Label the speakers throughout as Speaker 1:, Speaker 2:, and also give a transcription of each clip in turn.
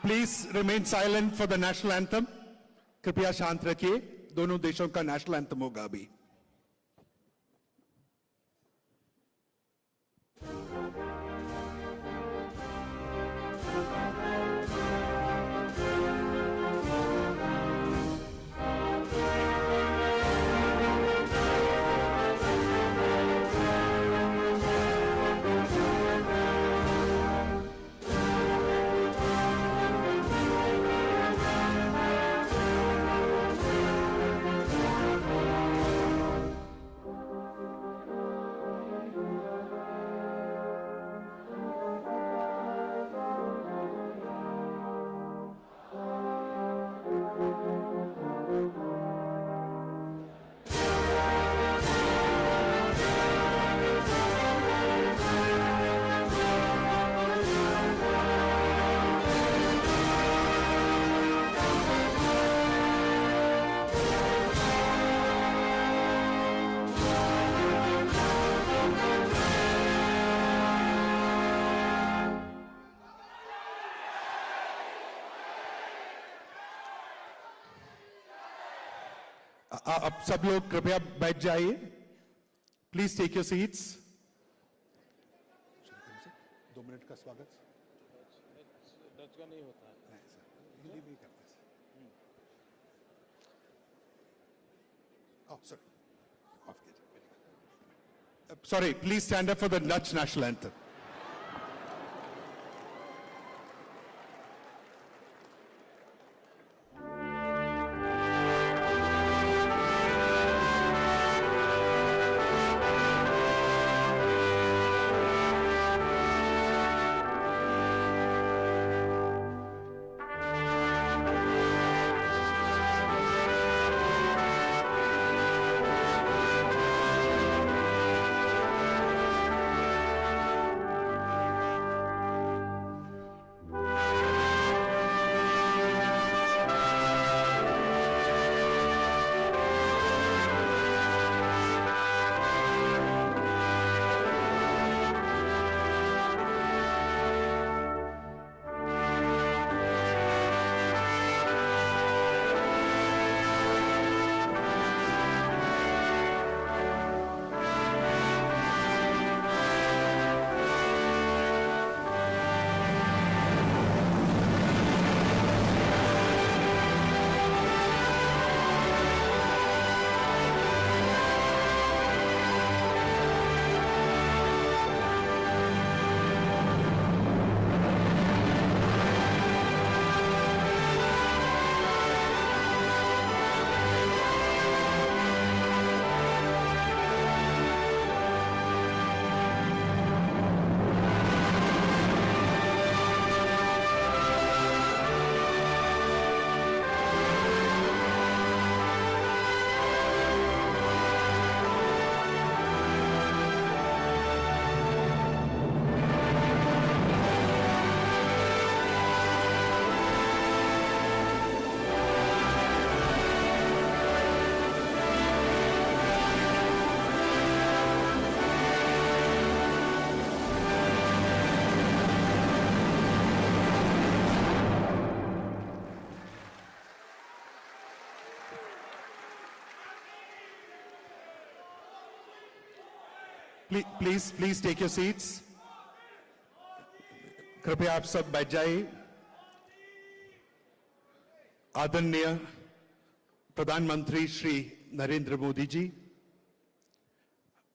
Speaker 1: Please remain silent for the national anthem. कृपया शांत रखिए. दोनों देशों का नेशनल एंथम होगा अभी. अब सब लोग कृपया बैठ जाइए. Please take your seats. 2 minute का स्वागत.
Speaker 2: डच का नहीं होता है.
Speaker 1: नहीं सर, हिंदी में करते हैं. Sorry, please stand up for the Dutch national anthem. Please take your seats. कृपया आप सब बैठ जाइए. आदरणीय प्रधानमंत्री श्री नरेंद्र मोदी जी,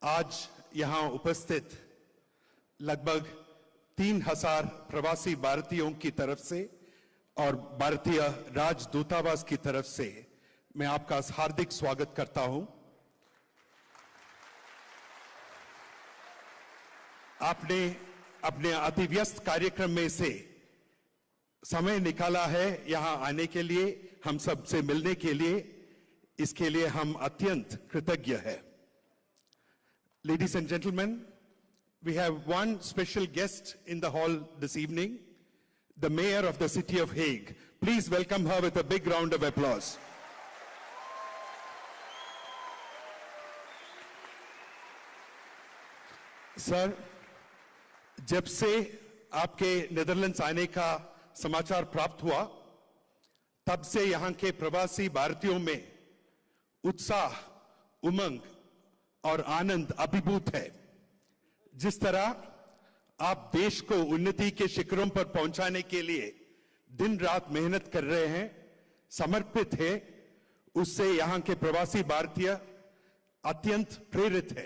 Speaker 1: आज यहां उपस्थित लगभग 3000 प्रवासी भारतीयों की तरफ से और भारतीय राजदूतावास की तरफ से मैं आपका हार्दिक स्वागत करता हूं. आपने अपने अति व्यस्त कार्यक्रम में से समय निकाला है यहां आने के लिए, हम सब से मिलने के लिए. इसके लिए हम अत्यंत कृतज्ञ हैं. Ladies and gentlemen, we have one special guest in the hall this evening, the Mayor of the city of Hague. Please welcome her with a big round of applause. Sir, जब से आपके नेदरलैंड्स आने का समाचार प्राप्त हुआ, तब से यहां के प्रवासी भारतीयों में उत्साह, उमंग और आनंद अभिभूत है। जिस तरह आप देश को उन्नति के शिखरों पर पहुंचाने के लिए दिन रात मेहनत कर रहे हैं, समर्पित है, उससे यहां के प्रवासी भारतीय अत्यंत प्रेरित है।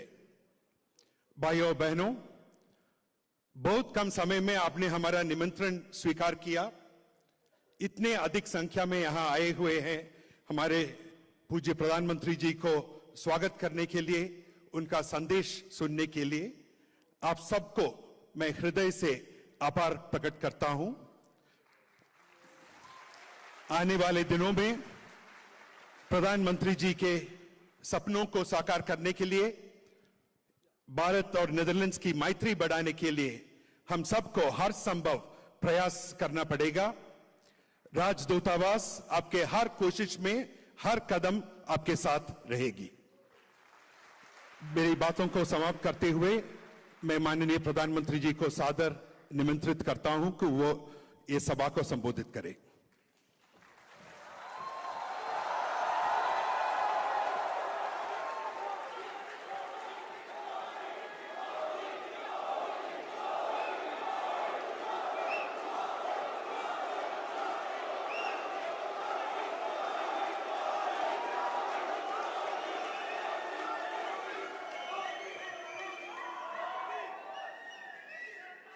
Speaker 1: भाइयों और बहनों, बहुत कम समय में आपने हमारा निमंत्रण स्वीकार किया। इतने अधिक संख्या में यहां आए हुए हैं हमारे पूज्य प्रधानमंत्री जी को स्वागत करने के लिए, उनका संदेश सुनने के लिए। आप सबको मैं हृदय से आभार प्रकट करता हूं। आने वाले दिनों में प्रधानमंत्री जी के सपनों को साकार करने के लिए, भारत और नेदरलैंड्स की मैत्री बढ़ाने के लिए हम सबको हर संभव प्रयास करना पड़ेगा। राजदूतावास आपके हर कोशिश में, हर कदम आपके साथ रहेगी। मेरी बातों को समाप्त करते हुए मैं माननीय प्रधानमंत्री जी को सादर निमंत्रित करता हूं कि वो ये सभा को संबोधित करें।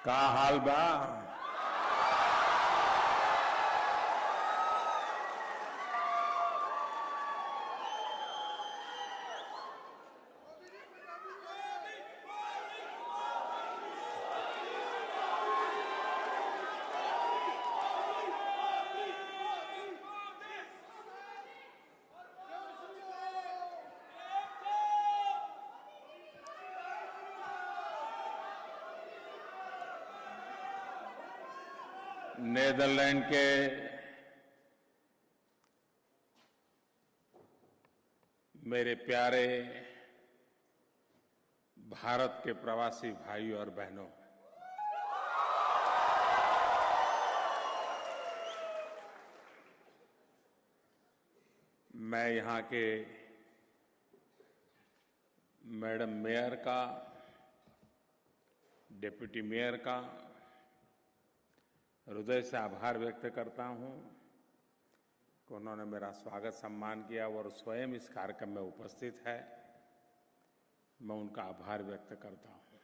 Speaker 2: का हाल बा? नेदरलैंड के मेरे प्यारे भारत के प्रवासी भाइयों और बहनों, मैं यहां के मैडम मेयर का, डिप्टी मेयर का हृदय से आभार व्यक्त करता हूं कि उन्होंने मेरा स्वागत सम्मान किया और स्वयं इस कार्यक्रम में उपस्थित है। मैं उनका आभार व्यक्त करता हूं।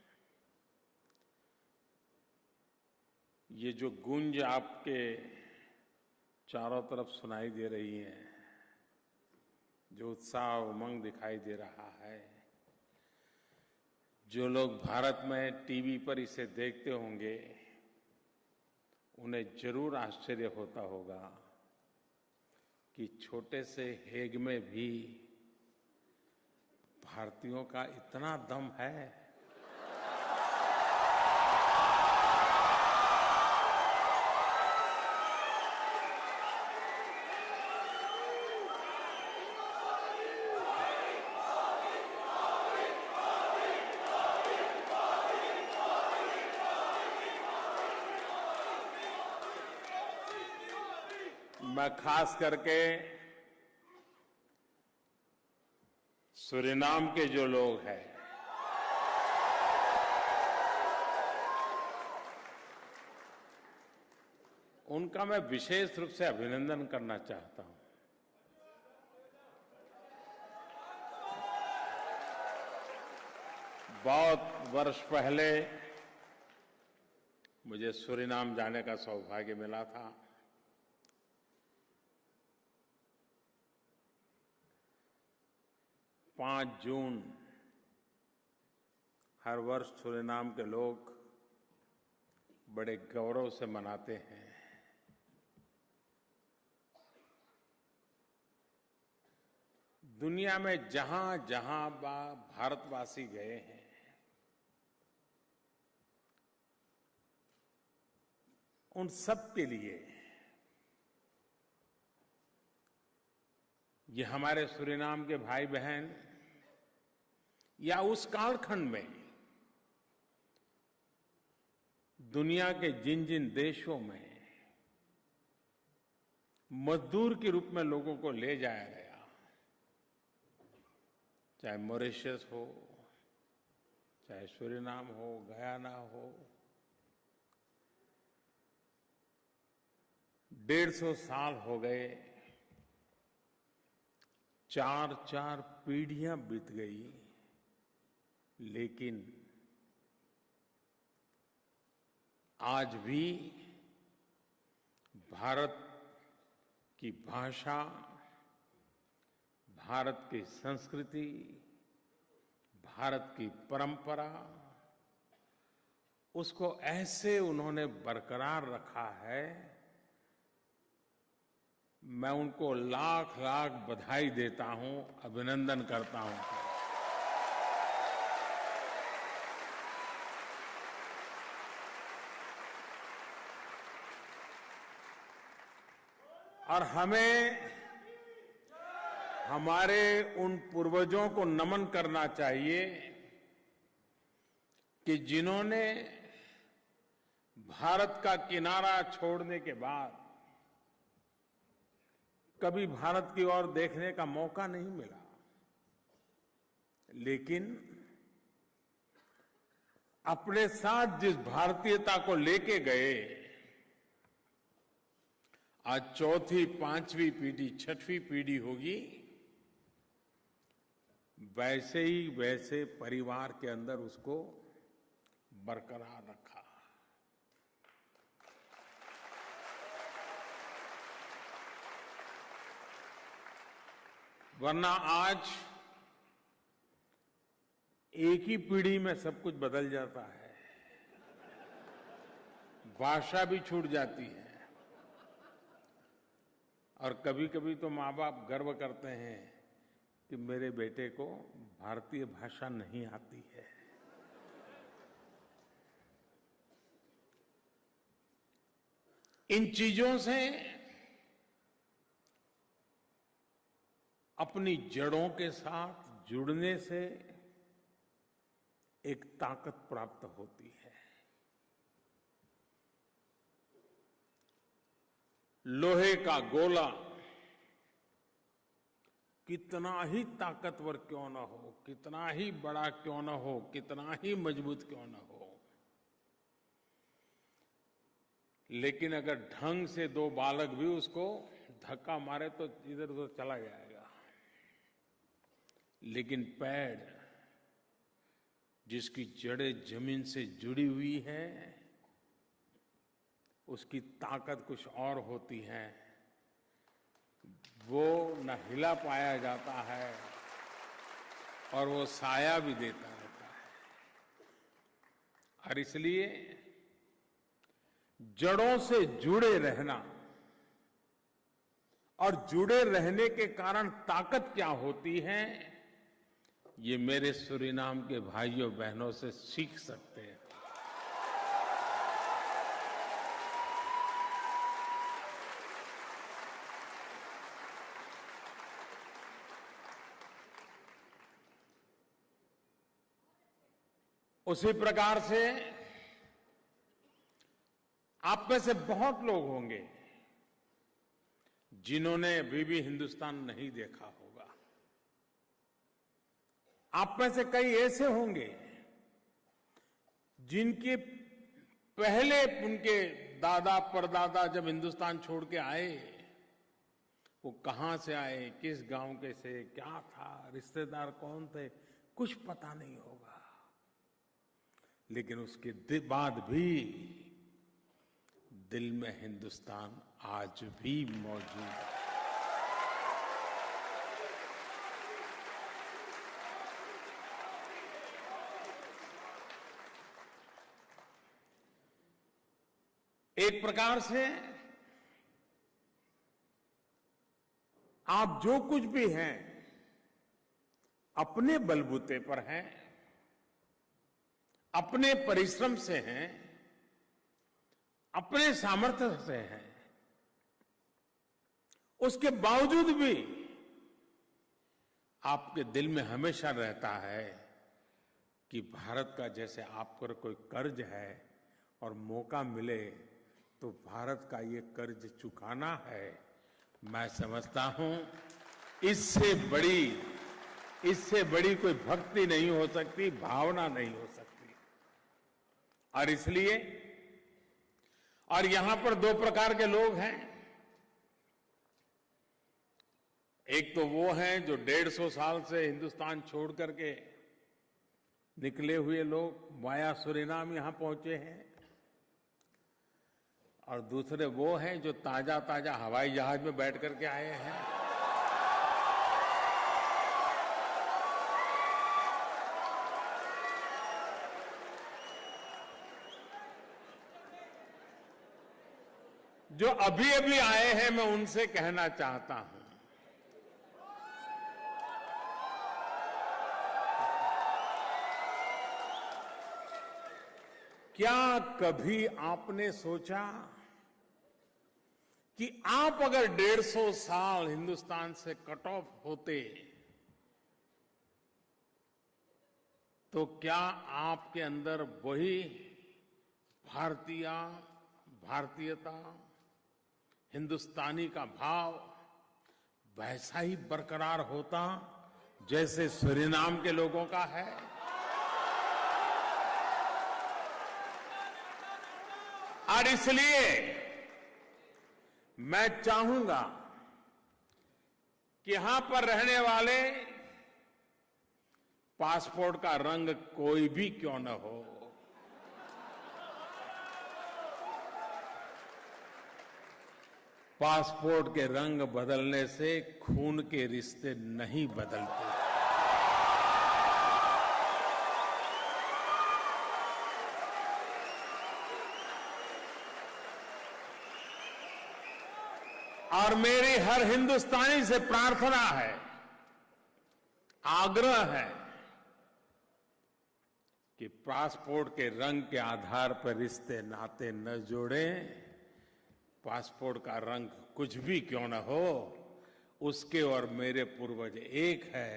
Speaker 2: ये जो गूंज आपके चारों तरफ सुनाई दे रही है, जो उत्साह उमंग दिखाई दे रहा है, जो लोग भारत में टीवी पर इसे देखते होंगे उन्हें जरूर आश्चर्य होता होगा कि छोटे से हेग में भी भारतीयों का इतना दम है। मैं खास करके सूरीनाम के जो लोग हैं, उनका मैं विशेष रूप से अभिनंदन करना चाहता हूं। बहुत वर्ष पहले मुझे सूरीनाम जाने का सौभाग्य मिला था। 5 जून हर वर्ष सूरीनाम के लोग बड़े गौरव से मनाते हैं। दुनिया में जहां जहां भारतवासी गए हैं, उन सब के लिए ये हमारे सूरीनाम के भाई बहन या उस कालखंड में दुनिया के जिन जिन देशों में मजदूर के रूप में लोगों को ले जाया गया, चाहे मॉरिशस हो, चाहे सूरीनाम हो, गयाना हो। 150 साल हो गए, 4-4 पीढ़ियां बीत गई, लेकिन आज भी भारत की भाषा, भारत की संस्कृति, भारत की परंपरा, उसको ऐसे उन्होंने बरकरार रखा है। मैं उनको लाख लाख बधाई देता हूं, अभिनंदन करता हूं। और हमें हमारे उन पूर्वजों को नमन करना चाहिए कि जिन्होंने भारत का किनारा छोड़ने के बाद कभी भारत की ओर देखने का मौका नहीं मिला, लेकिन अपने साथ जिस भारतीयता को लेके गए, आज चौथी, पांचवी पीढ़ी, छठवीं पीढ़ी होगी, वैसे परिवार के अंदर उसको बरकरार रखा। वरना आज एक ही पीढ़ी में सब कुछ बदल जाता है, भाषा भी छूट जाती है। और कभी कभी तो माँ बाप गर्व करते हैं कि मेरे बेटे को भारतीय भाषा नहीं आती है। इन चीजों से अपनी जड़ों के साथ जुड़ने से एक ताकत प्राप्त होती है। लोहे का गोला कितना ही ताकतवर क्यों न हो, कितना ही बड़ा क्यों न हो, कितना ही मजबूत क्यों न हो, लेकिन अगर ढंग से दो बालक भी उसको धक्का मारे तो इधर उधर चला जाएगा। लेकिन पेड़ जिसकी जड़ें जमीन से जुड़ी हुई है, उसकी ताकत कुछ और होती है। वो न हिला पाया जाता है और वो साया भी देता रहता है। और इसलिए जड़ों से जुड़े रहना और जुड़े रहने के कारण ताकत क्या होती है, ये मेरे सूरीनाम के भाइयों बहनों से सीख सकते हैं। उसी प्रकार से आप में से बहुत लोग होंगे जिन्होंने अभी भी हिंदुस्तान नहीं देखा होगा। आप में से कई ऐसे होंगे जिनके पहले उनके दादा परदादा जब हिंदुस्तान छोड़ के आए, वो कहां से आए, किस गांव के से, क्या था, रिश्तेदार कौन थे, कुछ पता नहीं होगा। लेकिन उसके बाद भी दिल में हिंदुस्तान आज भी मौजूद है। एक प्रकार से आप जो कुछ भी हैं अपने बलबूते पर हैं, अपने परिश्रम से हैं, अपने सामर्थ्य से हैं। उसके बावजूद भी आपके दिल में हमेशा रहता है कि भारत का जैसे आप पर कोई कर्ज है और मौका मिले तो भारत का ये कर्ज चुकाना है, मैं समझता हूं इससे बड़ी कोई भक्ति नहीं हो सकती, भावना नहीं हो सकती। और इसलिए, और यहां पर दो प्रकार के लोग हैं। एक तो वो हैं जो 150 साल से हिंदुस्तान छोड़ करके निकले हुए लोग वाया सूरीनाम यहां पहुंचे हैं, और दूसरे वो हैं जो ताजा ताजा हवाई जहाज में बैठ करके आए हैं। जो अभी अभी आए हैं, मैं उनसे कहना चाहता हूं, क्या कभी आपने सोचा कि आप अगर 150 साल हिंदुस्तान से कट ऑफ होते तो क्या आपके अंदर वही भारतीयता, हिंदुस्तानी का भाव वैसा ही बरकरार होता जैसे सूरीनाम के लोगों का है? और इसलिए मैं चाहूंगा कि यहां पर रहने वाले पासपोर्ट का रंग कोई भी क्यों न हो, पासपोर्ट के रंग बदलने से खून के रिश्ते नहीं बदलते। और मेरी हर हिंदुस्तानी से प्रार्थना है, आग्रह है कि पासपोर्ट के रंग के आधार पर रिश्ते नाते न जोड़ें। पासपोर्ट का रंग कुछ भी क्यों न हो, उसके और मेरे पूर्वज एक है।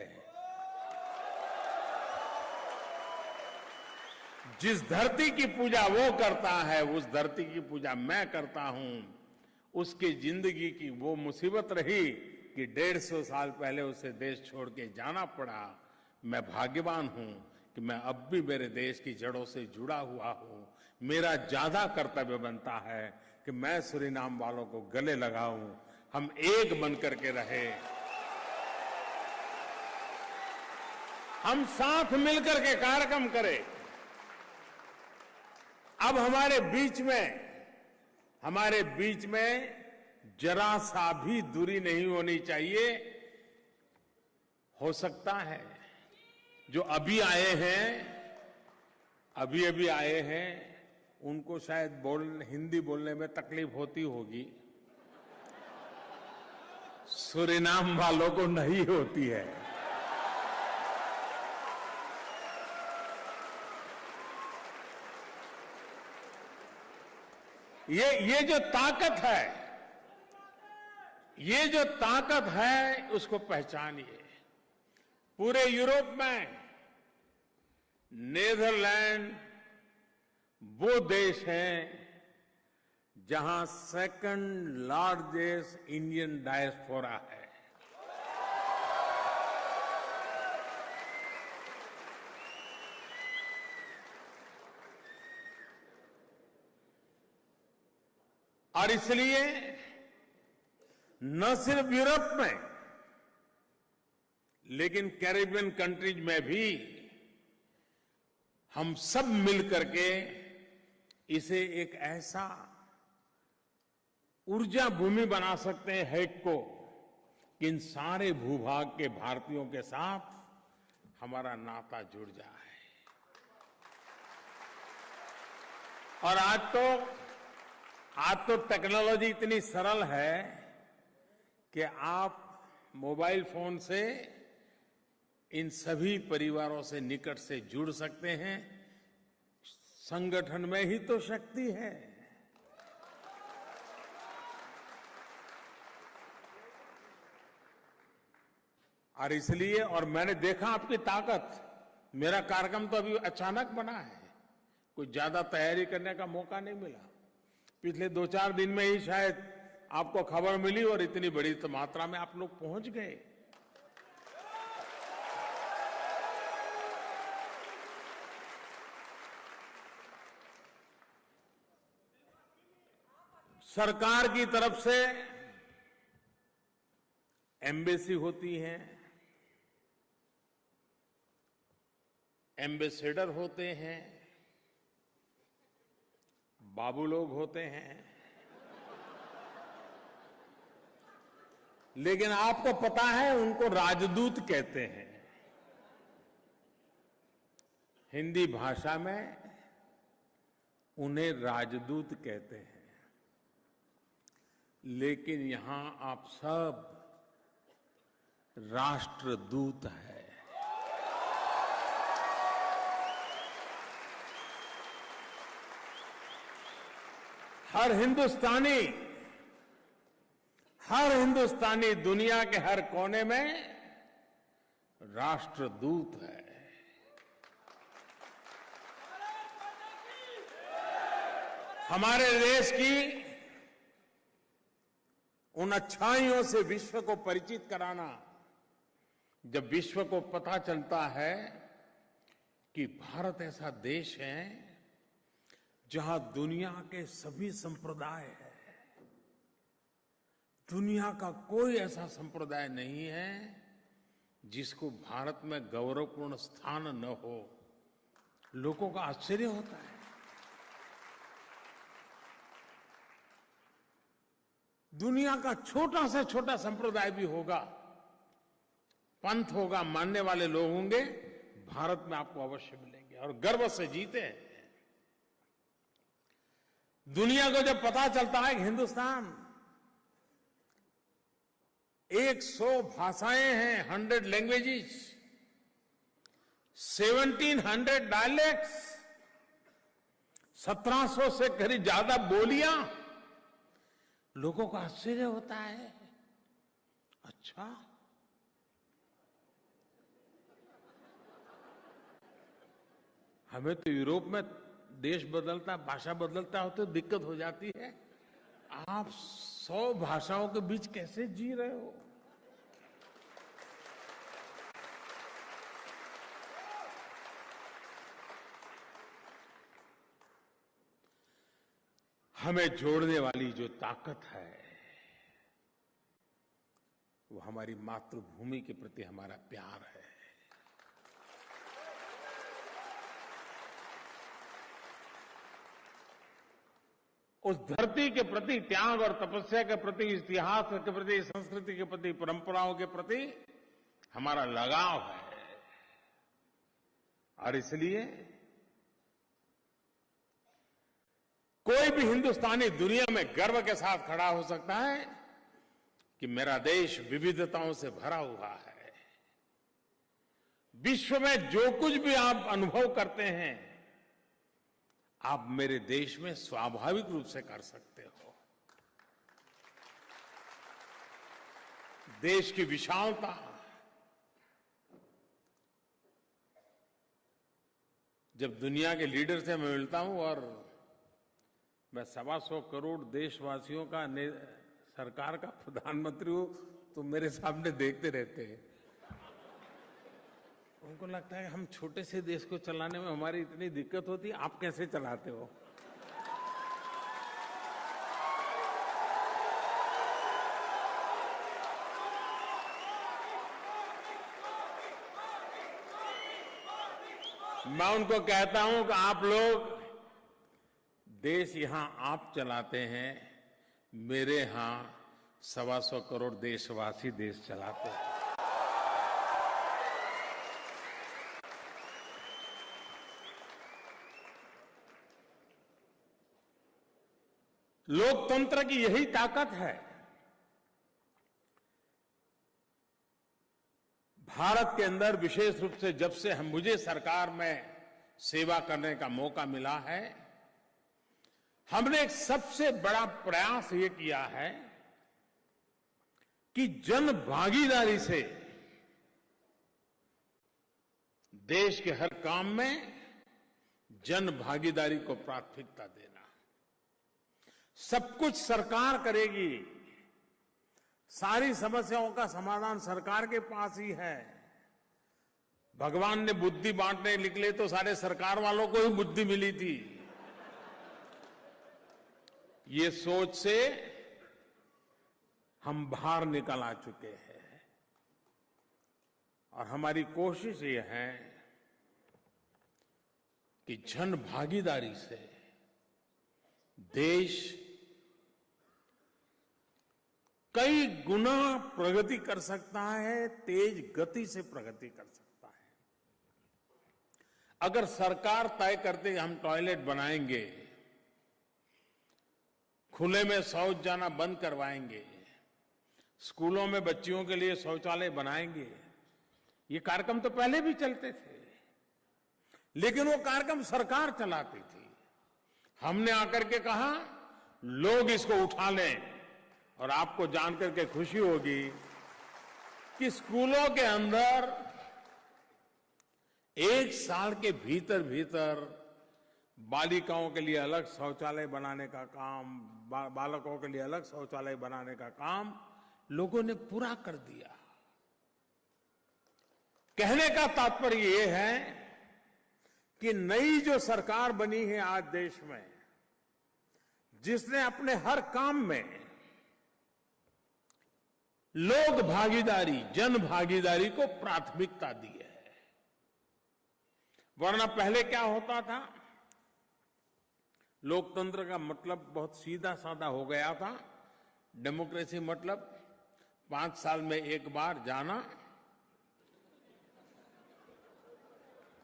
Speaker 2: जिस धरती की पूजा वो करता है, उस धरती की पूजा मैं करता हूं। उसकी जिंदगी की वो मुसीबत रही कि 150 साल पहले उसे देश छोड़ के जाना पड़ा। मैं भाग्यवान हूं कि मैं अब भी मेरे देश की जड़ों से जुड़ा हुआ हूं। मेरा ज्यादा कर्तव्य बनता है कि मैं सूरीनाम वालों को गले लगाऊं, हम एक बन करके रहे, हम साथ मिलकर के कार्यक्रम करें। अब हमारे बीच में जरा सा भी दूरी नहीं होनी चाहिए। हो सकता है जो अभी अभी आए हैं, उनको शायद हिंदी बोलने में तकलीफ होती होगी, सूरीनाम वालों को नहीं होती है। ये जो ताकत है उसको पहचानिए। पूरे यूरोप में नीदरलैंड वो देश है जहां सेकंड लार्जेस्ट इंडियन डायस्पोरा है। और इसलिए न सिर्फ यूरोप में, लेकिन कैरिबियन कंट्रीज में भी हम सब मिलकर के इसे एक ऐसा ऊर्जा भूमि बना सकते हैं हैक को कि इन सारे भूभाग के भारतीयों के साथ हमारा नाता जुड़ जाए। और आज तो टेक्नोलॉजी इतनी सरल है कि आप मोबाइल फोन से इन सभी परिवारों से निकट से जुड़ सकते हैं। संगठन में ही तो शक्ति है। और इसलिए, और मैंने देखा आपकी ताकत। मेरा कार्यक्रम तो अभी अचानक बना है, कोई ज्यादा तैयारी करने का मौका नहीं मिला। पिछले 2-4 दिन में ही शायद आपको खबर मिली और इतनी बड़ी मात्रा में आप लोग पहुंच गए। सरकार की तरफ से एम्बेसी होती है, एम्बेसेडर होते हैं, बाबू लोग होते हैं, लेकिन आपको पता है उनको राजदूत कहते हैं। हिंदी भाषा में उन्हें राजदूत कहते हैं, लेकिन यहां आप सब राष्ट्रदूत है। हर हिंदुस्तानी दुनिया के हर कोने में राष्ट्रदूत है। हमारे देश की उन अच्छाइयों से विश्व को परिचित कराना, जब विश्व को पता चलता है कि भारत ऐसा देश है जहां दुनिया के सभी संप्रदाय हैं, दुनिया का कोई ऐसा संप्रदाय नहीं है जिसको भारत में गौरवपूर्ण स्थान न हो, लोगों का आश्चर्य होता है। दुनिया का छोटा से छोटा संप्रदाय भी होगा, पंथ होगा, मानने वाले लोग होंगे, भारत में आपको अवश्य मिलेंगे और गर्व से जीते हैं। दुनिया को जब पता चलता है कि हिंदुस्तान 100 भाषाएं हैं, 100 लैंग्वेजेस, 1700 डायलेक्ट्स, 1700 से करीब ज्यादा बोलियां, लोगों को आश्चर्य होता है। अच्छा, हमें तो यूरोप में देश बदलता, भाषा बदलता हो तो दिक्कत हो जाती है, आप 100 भाषाओं के बीच कैसे जी रहे हो? हमें जोड़ने वाली जो ताकत है वो हमारी मातृभूमि के प्रति हमारा प्यार है। उस धरती के प्रति त्याग और तपस्या के प्रति, इतिहास के प्रति, संस्कृति के प्रति, परंपराओं के प्रति हमारा लगाव है। और इसलिए कोई भी हिंदुस्तानी दुनिया में गर्व के साथ खड़ा हो सकता है कि मेरा देश विविधताओं से भरा हुआ है। विश्व में जो कुछ भी आप अनुभव करते हैं, आप मेरे देश में स्वाभाविक रूप से कर सकते हो। देश की विशालता, जब दुनिया के लीडर से मैं मिलता हूं और मैं 125 करोड़ देशवासियों का सरकार का प्रधानमंत्री हूं, तो मेरे सामने देखते रहते हैं। उनको लगता है हम छोटे से देश को चलाने में हमारी इतनी दिक्कत होती है, आप कैसे चलाते हो? मैं उनको कहता हूं कि आप लोग देश यहां आप चलाते हैं, मेरे यहां 125 करोड़ देशवासी देश चलाते हैं। लोकतंत्र की यही ताकत है। भारत के अंदर विशेष रूप से जब से मुझे सरकार में सेवा करने का मौका मिला है, हमने एक सबसे बड़ा प्रयास ये किया है कि जन भागीदारी से देश के हर काम में जन भागीदारी को प्राथमिकता देना। सब कुछ सरकार करेगी, सारी समस्याओं का समाधान सरकार के पास ही है। भगवान ने बुद्धि बांटने निकले तो सारे सरकार वालों को ही बुद्धि मिली थी। ये सोच से हम बाहर निकल आ चुके हैं और हमारी कोशिश ये है कि जन भागीदारी से देश कई गुना प्रगति कर सकता है, तेज गति से प्रगति कर सकता है। अगर सरकार तय करते हम टॉयलेट बनाएंगे, खुले में शौच जाना बंद करवाएंगे, स्कूलों में बच्चियों के लिए शौचालय बनाएंगे, ये कार्यक्रम तो पहले भी चलते थे, लेकिन वो कार्यक्रम सरकार चलाती थी। हमने आकर के कहा लोग इसको उठा लें, और आपको जानकर के खुशी होगी कि स्कूलों के अंदर 1 साल के भीतर भीतर बालिकाओं के लिए अलग शौचालय बनाने का काम, बालकों के लिए अलग शौचालय बनाने का काम लोगों ने पूरा कर दिया। कहने का तात्पर्य यह है कि नई जो सरकार बनी है आज देश में, जिसने अपने हर काम में लोक भागीदारी, जन भागीदारी को प्राथमिकता दी है। वरना पहले क्या होता था, लोकतंत्र का मतलब बहुत सीधा साधा हो गया था। डेमोक्रेसी मतलब 5 साल में एक बार जाना,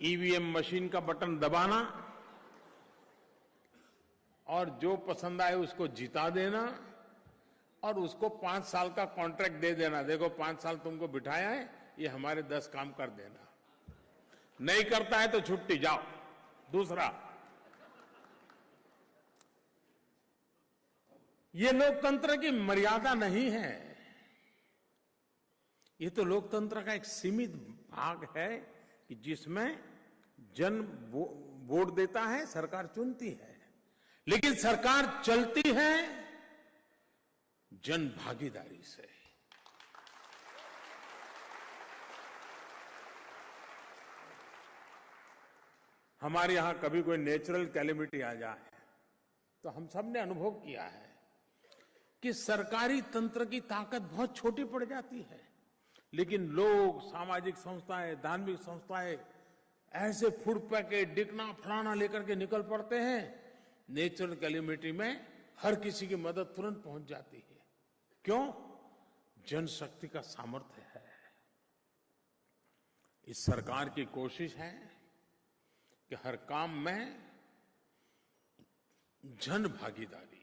Speaker 2: ईवीएम मशीन का बटन दबाना और जो पसंद आए उसको जिता देना और उसको 5 साल का कॉन्ट्रैक्ट दे देना। देखो 5 साल तुमको बिठाया है, ये हमारे 10 काम कर देना, नहीं करता है तो छुट्टी, जाओ दूसरा। ये लोकतंत्र की मर्यादा नहीं है, ये तो लोकतंत्र का एक सीमित भाग है कि जिसमें जन वोट देता है, सरकार चुनती है, लेकिन सरकार चलती है जन भागीदारी से। हमारे यहां कभी कोई नेचुरल कैलेमिटी आ जाए तो हम सब ने अनुभव किया है कि सरकारी तंत्र की ताकत बहुत छोटी पड़ जाती है, लेकिन लोग, सामाजिक संस्थाएं, धार्मिक संस्थाएं ऐसे फूड पैकेट, डिकना, फलाना लेकर के निकल पड़ते हैं। नेचुरल कैलेमिटी में हर किसी की मदद तुरंत पहुंच जाती है। क्यों? जनशक्ति का सामर्थ्य है। इस सरकार की कोशिश है कि हर काम में जन भागीदारी।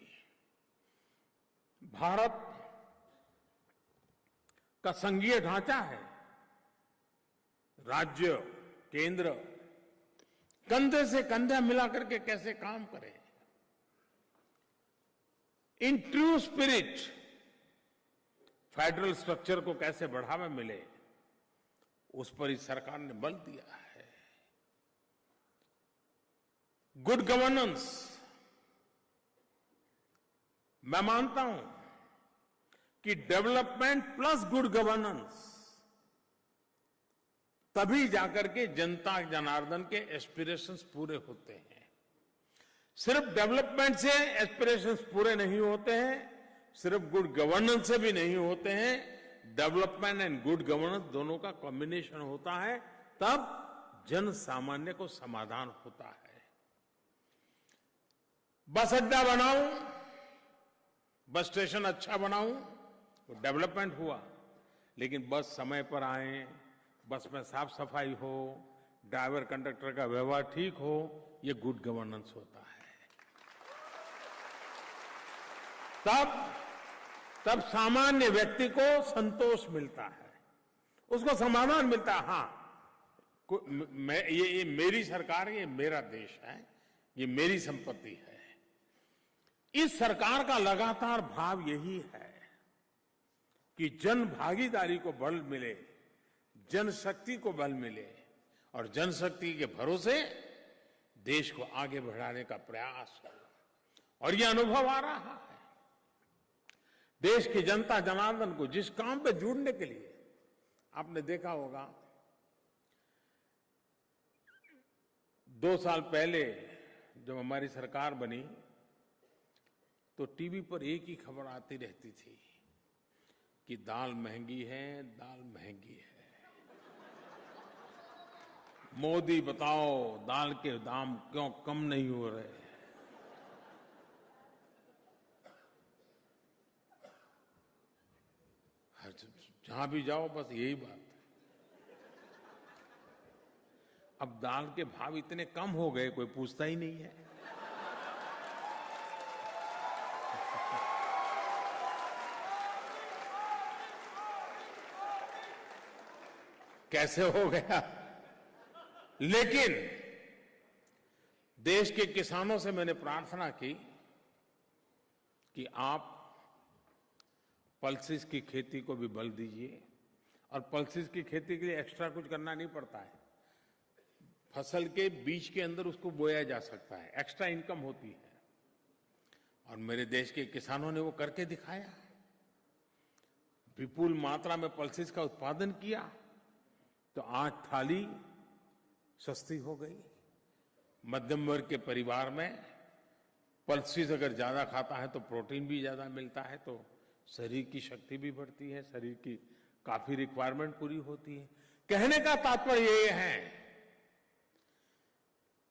Speaker 2: भारत का संघीय ढांचा है, राज्य, केंद्र कंधे से कंधा मिलाकर के कैसे काम करें, in true spirit federal structure को कैसे बढ़ावा मिले, उस पर इस सरकार ने बल दिया है। गुड गवर्नेंस, मैं मानता हूं कि डेवलपमेंट प्लस गुड गवर्नेंस तभी जाकर के जनता जनार्दन के एस्पिरेशंस पूरे होते हैं। सिर्फ डेवलपमेंट से एस्पिरेशंस पूरे नहीं होते हैं, सिर्फ गुड गवर्नेंस से भी नहीं होते हैं। डेवलपमेंट एंड गुड गवर्नेंस दोनों का कॉम्बिनेशन होता है, तब जन सामान्य को समाधान होता है। बस अड्डा बनाऊं, बस स्टेशन अच्छा बनाऊं, तो डेवलपमेंट हुआ, लेकिन बस समय पर आए, बस में साफ सफाई हो, ड्राइवर कंडक्टर का व्यवहार ठीक हो, ये गुड गवर्नेंस होता है। तब सामान्य व्यक्ति को संतोष मिलता है, उसको समाधान मिलता है। हाँ, ये मेरी सरकार, ये मेरा देश है, ये मेरी संपत्ति है। इस सरकार का लगातार भाव यही है कि जन भागीदारी को बल मिले, जनशक्ति को बल मिले और जनशक्ति के भरोसे देश को आगे बढ़ाने का प्रयास हो, और यह अनुभव आ रहा है। देश की जनता जनार्दन को जिस काम पे जुड़ने के लिए आपने देखा होगा 2 साल पहले जब हमारी सरकार बनी तो टीवी पर एक ही खबर आती रहती थी कि दाल महंगी है, दाल महंगी है। मोदी बताओ दाल के दाम क्यों कम नहीं हो रहे। जहां भी जाओ बस यही बात है। अब दाल के भाव इतने कम हो गए कोई पूछता ही नहीं है। कैसे हो गया? लेकिन देश के किसानों से मैंने प्रार्थना की कि आप पल्सेस की खेती को भी बल दीजिए और पल्सेस की खेती के लिए एक्स्ट्रा कुछ करना नहीं पड़ता है। फसल के बीज के अंदर उसको बोया जा सकता है, एक्स्ट्रा इनकम होती है। और मेरे देश के किसानों ने वो करके दिखाया। विपुल मात्रा में पल्सेस का उत्पादन किया तो आज थाली सस्ती हो गई। मध्यम वर्ग के परिवार में पल्सेस अगर ज्यादा खाता है तो प्रोटीन भी ज्यादा मिलता है, तो शरीर की शक्ति भी बढ़ती है, शरीर की काफी रिक्वायरमेंट पूरी होती है। कहने का तात्पर्य ये है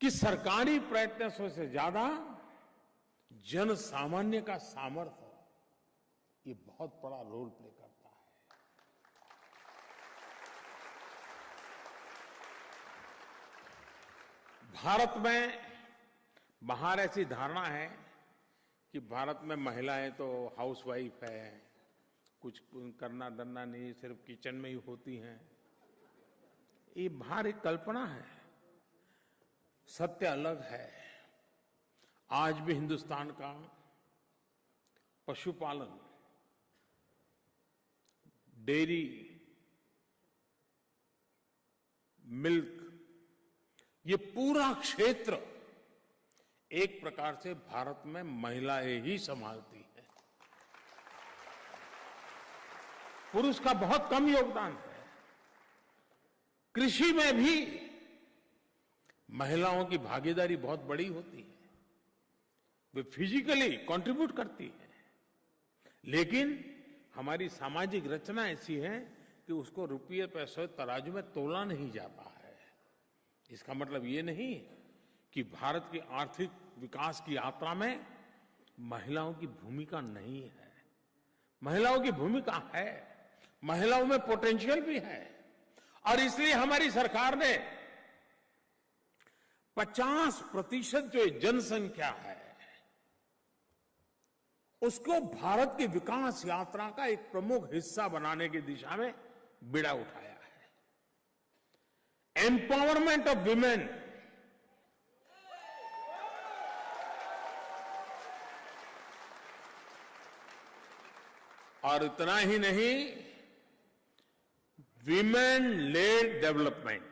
Speaker 2: कि सरकारी प्रयत्नों से ज्यादा जन सामान्य का सामर्थ्य ये बहुत बड़ा रोल प्ले करता है। भारत में बाहर ऐसी धारणा है कि भारत में महिलाएं तो हाउसवाइफ है, कुछ करना धरना नहीं, सिर्फ किचन में ही होती हैं। ये बाहर एक कल्पना है, सत्य अलग है। आज भी हिंदुस्तान का पशुपालन, डेयरी, मिल्क, ये पूरा क्षेत्र एक प्रकार से भारत में महिलाएं ही संभालती हैं। पुरुष का बहुत कम योगदान है। कृषि में भी महिलाओं की भागीदारी बहुत बड़ी होती है, वे फिजिकली कंट्रीब्यूट करती है। लेकिन हमारी सामाजिक रचना ऐसी है कि उसको रुपये पैसे तराजू में तोला नहीं जाता है। इसका मतलब ये नहीं कि भारत की आर्थिक विकास की यात्रा में महिलाओं की भूमिका नहीं है। महिलाओं की भूमिका है, महिलाओं में पोटेंशियल भी है। और इसलिए हमारी सरकार ने 50% जो जनसंख्या है उसको भारत की विकास यात्रा का एक प्रमुख हिस्सा बनाने की दिशा में बीड़ा उठाया है। एम्पावरमेंट ऑफ विमेन, और इतना ही नहीं, विमेन लेड डेवलपमेंट।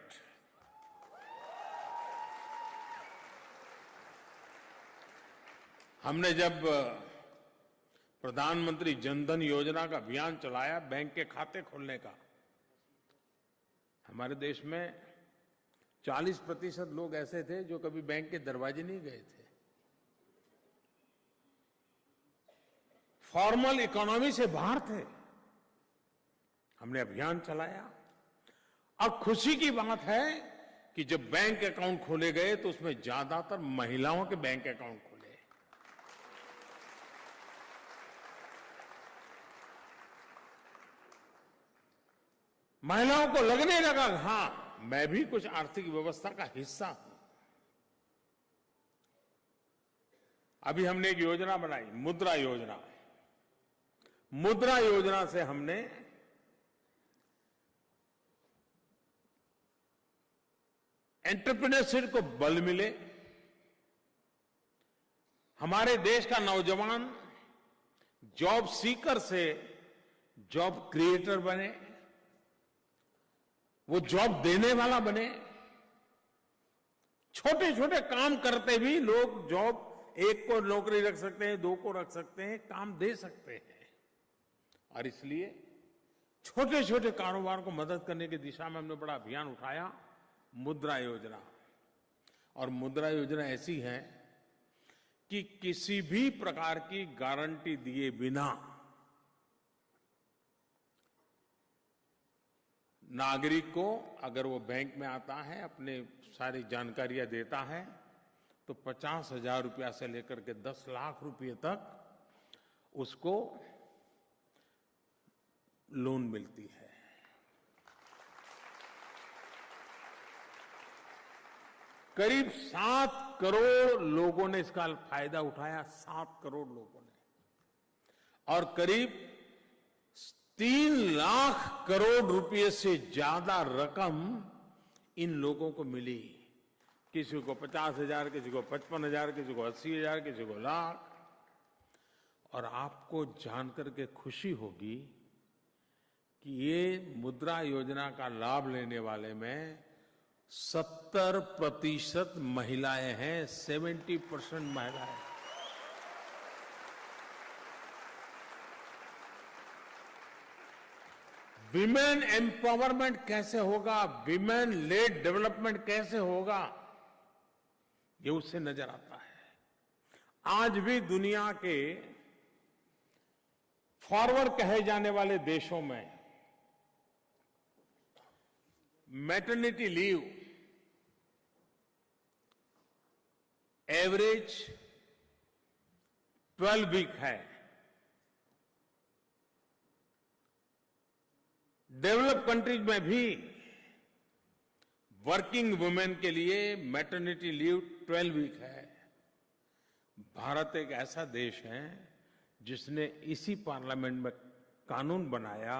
Speaker 2: हमने जब प्रधानमंत्री जनधन योजना का अभियान चलाया, बैंक के खाते खोलने का, हमारे देश में 40% लोग ऐसे थे जो कभी बैंक के दरवाजे नहीं गए थे। फॉर्मल इकोनॉमी से बाहर थे। हमने अभियान चलाया। अब खुशी की बात है कि जब बैंक अकाउंट खोले गए तो उसमें ज्यादातर महिलाओं के बैंक अकाउंट खोले। महिलाओं को लगने लगा हाँ, मैं भी कुछ आर्थिक व्यवस्था का हिस्सा हूं। अभी हमने एक योजना बनाई, मुद्रा योजना। मुद्रा योजना से हमने एंटरप्रेन्योरशिप को बल मिले। हमारे देश का नौजवान जॉब सीकर से जॉब क्रिएटर बने, वो जॉब देने वाला बने। छोटे छोटे काम करते भी लोग जॉब, एक को नौकरी रख सकते हैं, 2 को रख सकते हैं, काम दे सकते हैं। और इसलिए छोटे छोटे कारोबार को मदद करने की दिशा में हमने बड़ा अभियान उठाया, मुद्रा योजना। और मुद्रा योजना ऐसी है कि किसी भी प्रकार की गारंटी दिए बिना नागरिक को, अगर वो बैंक में आता है, अपने सारी जानकारियां देता है, तो 50,000 रुपया से लेकर के 10 लाख रुपए तक उसको लोन मिलती है। करीब 7 करोड़ लोगों ने इसका फायदा उठाया, 7 करोड़ लोगों ने, और करीब 3 लाख करोड़ रुपए से ज्यादा रकम इन लोगों को मिली। किसी को 50,000, किसी को 55,000, किसी को 80,000, किसी को लाख। और आपको जानकर के खुशी होगी कि ये मुद्रा योजना का लाभ लेने वाले में 70% महिलाएं हैं, 70% महिलाएं। विमेन एम्पावरमेंट कैसे होगा, विमेन लेड डेवलपमेंट कैसे होगा, ये उससे नजर आता है। आज भी दुनिया के फॉरवर्ड कहे जाने वाले देशों में मैटरनिटी लीव एवरेज 12 वीक है। डेवलप कंट्रीज में भी वर्किंग वुमेन के लिए मैटरनिटी लीव 12 वीक है। भारत एक ऐसा देश है जिसने इसी पार्लियामेंट में कानून बनाया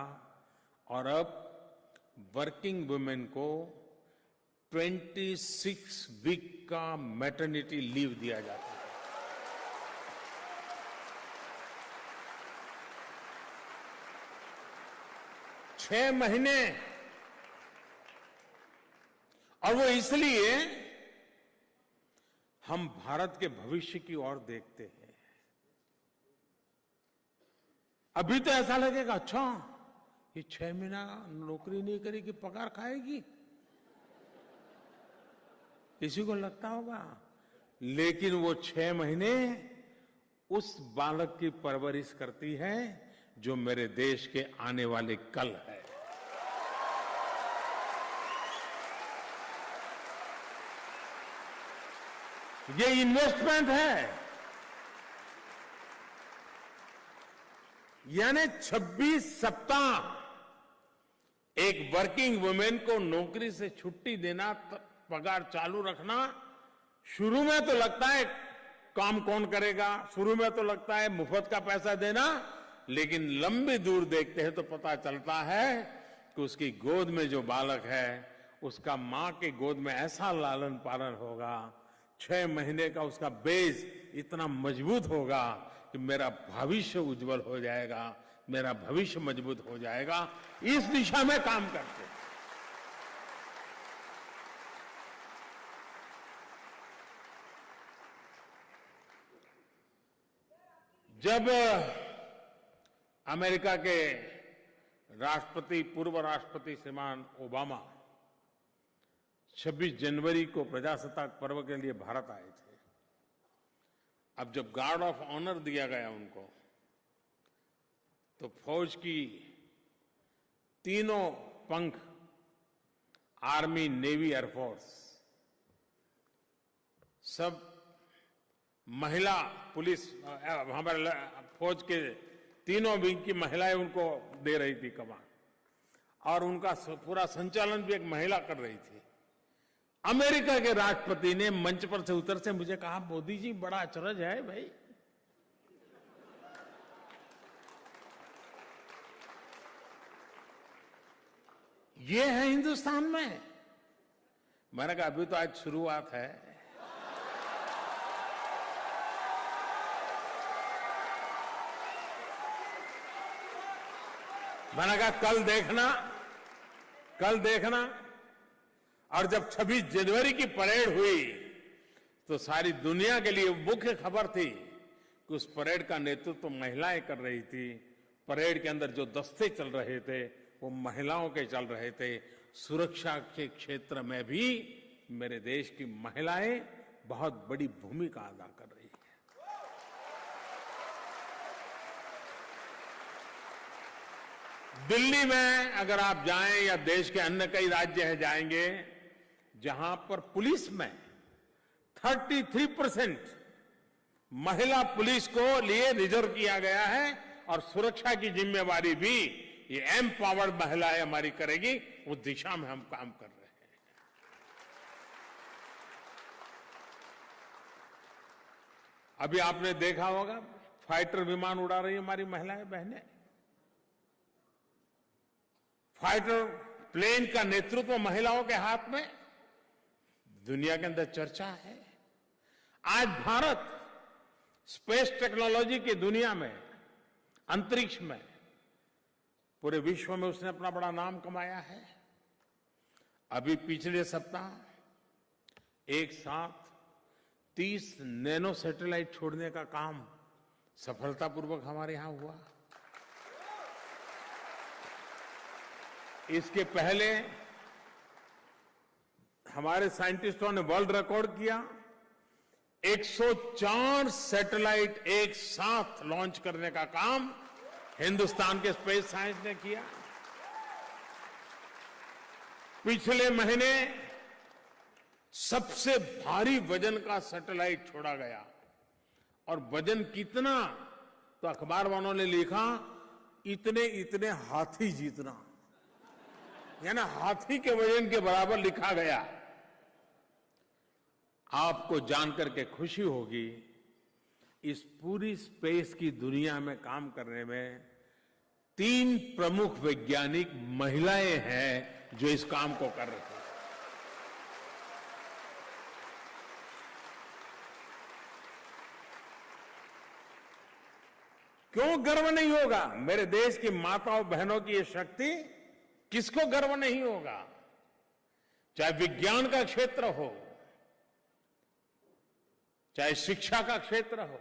Speaker 2: और अब वर्किंग वुमेन को 26 वीक का मैटरनिटी लीव दिया जाता है। छह महीने, और वो इसलिए हम भारत के भविष्य की ओर देखते हैं। अभी तो ऐसा लगेगा, अच्छा ये 6 महीना नौकरी नहीं करेगी, पगार खाएगी, किसी को लगता होगा। लेकिन वो 6 महीने उस बालक की परवरिश करती है जो मेरे देश के आने वाले कल है। ये इन्वेस्टमेंट है। यानी 26 सप्ताह एक वर्किंग वुमेन को नौकरी से छुट्टी देना, पगार चालू रखना। शुरू में तो लगता है काम कौन करेगा, शुरू में तो लगता है मुफ्त का पैसा देना, लेकिन लंबी दूर देखते हैं तो पता चलता है कि उसकी गोद में जो बालक है उसका मां के गोद में ऐसा लालन पालन होगा, 6 महीने का उसका बेस इतना मजबूत होगा कि मेरा भविष्य उज्जवल हो जाएगा, मेरा भविष्य मजबूत हो जाएगा। इस दिशा में काम करते हैं। जब अमेरिका के राष्ट्रपति, पूर्व राष्ट्रपति श्रीमान ओबामा 26 जनवरी को प्रजासत्ताक पर्व के लिए भारत आए थे, अब जब गार्ड ऑफ ऑनर दिया गया उनको, तो फौज की तीनों पंख, आर्मी, नेवी, एयरफोर्स, सब महिला पुलिस, हमारे फौज के तीनों विंग की महिलाएं उनको दे रही थी कमान, और उनका पूरा संचालन भी एक महिला कर रही थी। अमेरिका के राष्ट्रपति ने मंच पर से उतर से मुझे कहा, मोदी जी बड़ा अचरज है भाई, ये है हिंदुस्तान में। मैंने कहा अभी तो आज शुरुआत है, मैंने कहा कल देखना। और जब 26 जनवरी की परेड हुई तो सारी दुनिया के लिए मुख्य खबर थी कि उस परेड का नेतृत्व तो महिलाएं कर रही थी, परेड के अंदर जो दस्ते चल रहे थे वो महिलाओं के चल रहे थे। सुरक्षा के क्षेत्र में भी मेरे देश की महिलाएं बहुत बड़ी भूमिका अदा कर रही हैं। दिल्ली में अगर आप जाएं या देश के अन्य कई राज्य हैं जाएंगे जहां पर पुलिस में 33% महिला पुलिस को लिए रिजर्व किया गया है और सुरक्षा की जिम्मेवारी भी ये एम्पावर्ड महिलाएं हमारी करेगी, उस दिशा में हम काम कर रहे हैं। अभी आपने देखा होगा फाइटर विमान उड़ा रही हमारी महिलाएं बहनें। फाइटर प्लेन का नेतृत्व महिलाओं के हाथ में, दुनिया के अंदर चर्चा है। आज भारत स्पेस टेक्नोलॉजी की दुनिया में, अंतरिक्ष में, पूरे विश्व में उसने अपना बड़ा नाम कमाया है। अभी पिछले सप्ताह एक साथ 30 नैनो सैटेलाइट छोड़ने का काम सफलतापूर्वक हमारे यहां हुआ। इसके पहले हमारे साइंटिस्टों ने वर्ल्ड रिकॉर्ड किया, 104 सैटेलाइट एक साथ लॉन्च करने का काम हिंदुस्तान के स्पेस साइंस ने किया। पिछले महीने सबसे भारी वजन का सैटेलाइट छोड़ा गया, और वजन कितना, तो अखबार वालों ने लिखा इतने इतने हाथी जितना, यानी हाथी के वजन के बराबर लिखा गया। आपको जानकर के खुशी होगी, इस पूरी स्पेस की दुनिया में काम करने में 3 प्रमुख वैज्ञानिक महिलाएं हैं जो इस काम को कर रही हैं। क्यों गर्व नहीं होगा? मेरे देश की माताओं बहनों की ये शक्ति किसको गर्व नहीं होगा? चाहे विज्ञान का क्षेत्र हो, चाहे शिक्षा का क्षेत्र हो,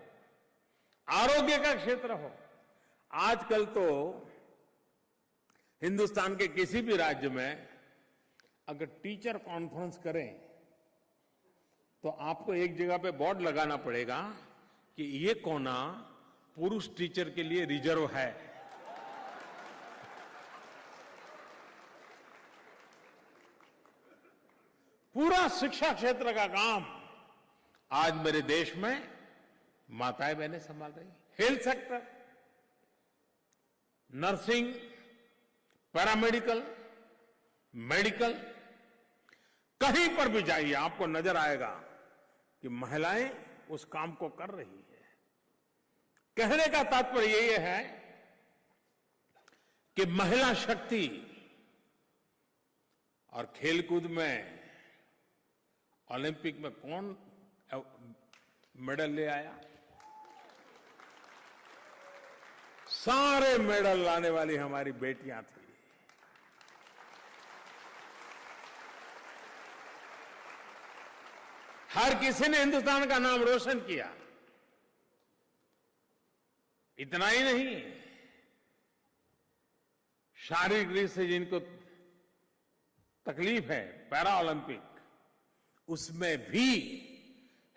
Speaker 2: आरोग्य का क्षेत्र हो। आजकल तो हिंदुस्तान के किसी भी राज्य में अगर टीचर कॉन्फ्रेंस करें तो आपको एक जगह पे बोर्ड लगाना पड़ेगा कि ये कोना पुरुष टीचर के लिए रिजर्व है। पूरा शिक्षा क्षेत्र का काम आज मेरे देश में माताएं बहनें संभाल रही। Health sector, nursing, paramedical, medical, कहीं पर भी जाइए आपको नजर आएगा कि महिलाएं उस काम को कर रही है। कहने का तात्पर्य ये है कि महिला शक्ति, और खेलकूद में ओलंपिक में कौन मेडल ले आया? सारे मेडल लाने वाली हमारी बेटियां थी। हर किसी ने हिंदुस्तान का नाम रोशन किया। इतना ही नहीं, शारीरिक रूप से जिनको तकलीफ है, पैरा ओलंपिक, उसमें भी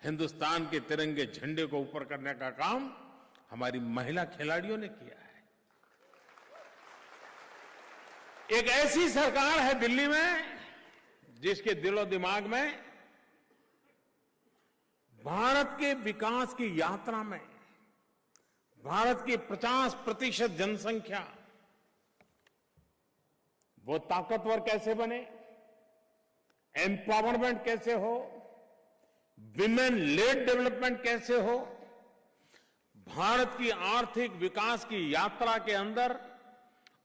Speaker 2: हिंदुस्तान के तिरंगे झंडे को ऊपर करने का काम हमारी महिला खिलाड़ियों ने किया है। एक ऐसी सरकार है दिल्ली में जिसके दिलो दिमाग में भारत के विकास की यात्रा में भारत की 50% जनसंख्या वो ताकतवर कैसे बने, एम्पावरमेंट कैसे हो, विमेन लेड डेवलपमेंट कैसे हो, भारत की आर्थिक विकास की यात्रा के अंदर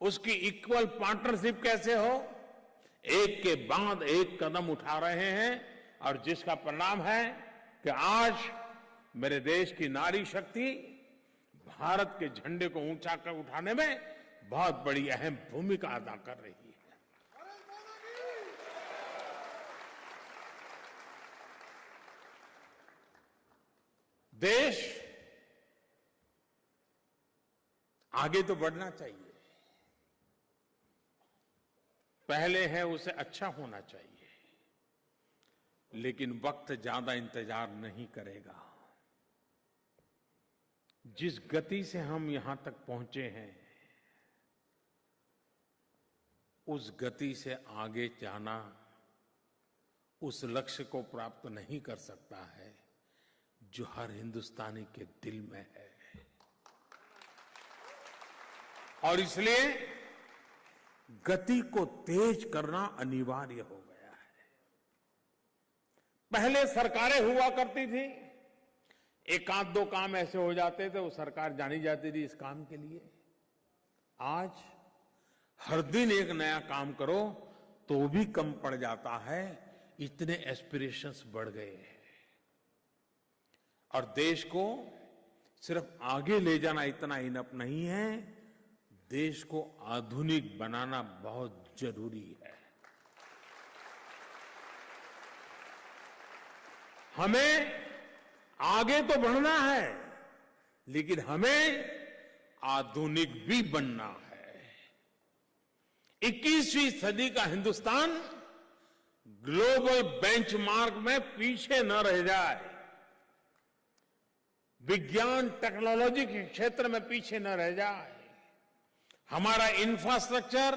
Speaker 2: उसकी इक्वल पार्टनरशिप कैसे हो, एक के बाद एक कदम उठा रहे हैं। और जिसका परिणाम है कि आज मेरे देश की नारी शक्ति भारत के झंडे को ऊंचा कर उठाने में बहुत बड़ी अहम भूमिका अदा कर रही है। देश आगे तो बढ़ना चाहिए, पहले है उसे अच्छा होना चाहिए, लेकिन वक्त ज्यादा इंतजार नहीं करेगा। जिस गति से हम यहां तक पहुंचे हैं, उस गति से आगे जाना, उस लक्ष्य को प्राप्त नहीं कर सकता है जो हर हिंदुस्तानी के दिल में है। और इसलिए गति को तेज करना अनिवार्य हो गया है। पहले सरकारें हुआ करती थी, एक आध दो काम ऐसे हो जाते थे, वो सरकार जानी जाती थी इस काम के लिए। आज हर दिन एक नया काम करो तो भी कम पड़ जाता है, इतने एस्पिरेशंस बढ़ गए हैं। और देश को सिर्फ आगे ले जाना इतना इनफ नहीं है, देश को आधुनिक बनाना बहुत जरूरी है। हमें आगे तो बढ़ना है, लेकिन हमें आधुनिक भी बनना है। 21वीं सदी का हिंदुस्तान ग्लोबल बेंचमार्क में पीछे न रह जाए, विज्ञान टेक्नोलॉजी के क्षेत्र में पीछे न रह जाए, हमारा इंफ्रास्ट्रक्चर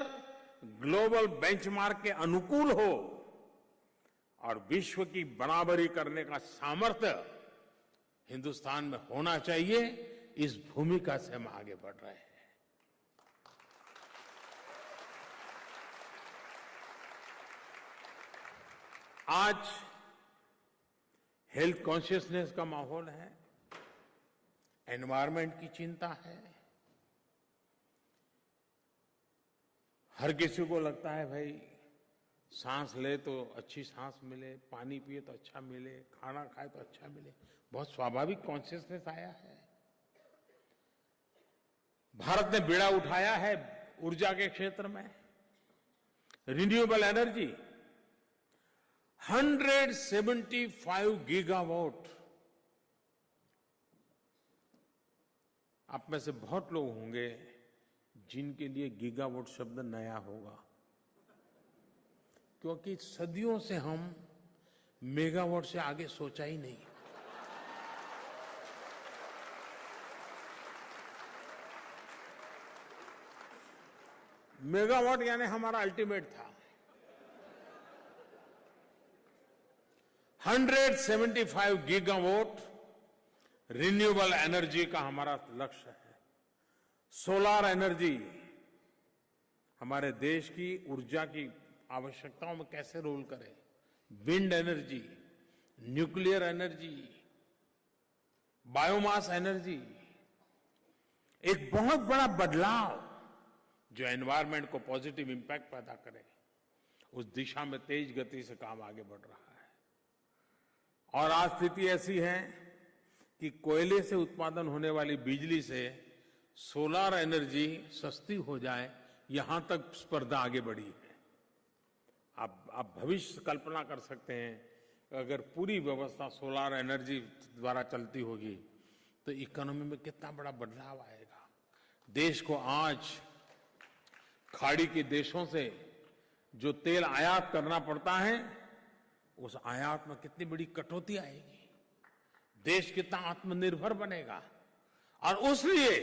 Speaker 2: ग्लोबल बेंचमार्क के अनुकूल हो और विश्व की बराबरी करने का सामर्थ्य हिंदुस्तान में होना चाहिए। इस भूमिका से हम आगे बढ़ रहे हैं। आज हेल्थ कॉन्शियसनेस का माहौल है, एनवायरनमेंट की चिंता है। हर किसी को लगता है भाई सांस ले तो अच्छी सांस मिले, पानी पिए तो अच्छा मिले, खाना खाए तो अच्छा मिले। बहुत स्वाभाविक कॉन्शियसनेस आया है। भारत ने बीड़ा उठाया है ऊर्जा के क्षेत्र में, रिन्यूएबल एनर्जी 175 गीगावाट। आप में से बहुत लोग होंगे जिनके लिए गीगावाट शब्द नया होगा, क्योंकि सदियों से हम मेगावाट से आगे सोचा ही नहीं। मेगावाट यानी हमारा अल्टीमेट था। 175 गीगावाट रिन्यूएबल एनर्जी का हमारा लक्ष्य है। सोलर एनर्जी हमारे देश की ऊर्जा की आवश्यकताओं में कैसे रोल करे, wind energy, nuclear energy, biomass energy, एक बहुत बड़ा बदलाव जो एनवायरनमेंट को पॉजिटिव इंपैक्ट पैदा करे, उस दिशा में तेज गति से काम आगे बढ़ रहा है। और आज स्थिति ऐसी है कि कोयले से उत्पादन होने वाली बिजली से सोलर एनर्जी सस्ती हो जाए, यहां तक स्पर्धा आगे बढ़ी है। आप भविष्य कल्पना कर सकते हैं, अगर पूरी व्यवस्था सोलर एनर्जी द्वारा चलती होगी तो इकोनॉमी में कितना बड़ा बदलाव आएगा। देश को आज खाड़ी के देशों से जो तेल आयात करना पड़ता है, उस आयात में कितनी बड़ी कटौती आएगी, देश कितना आत्मनिर्भर बनेगा। और उसलिए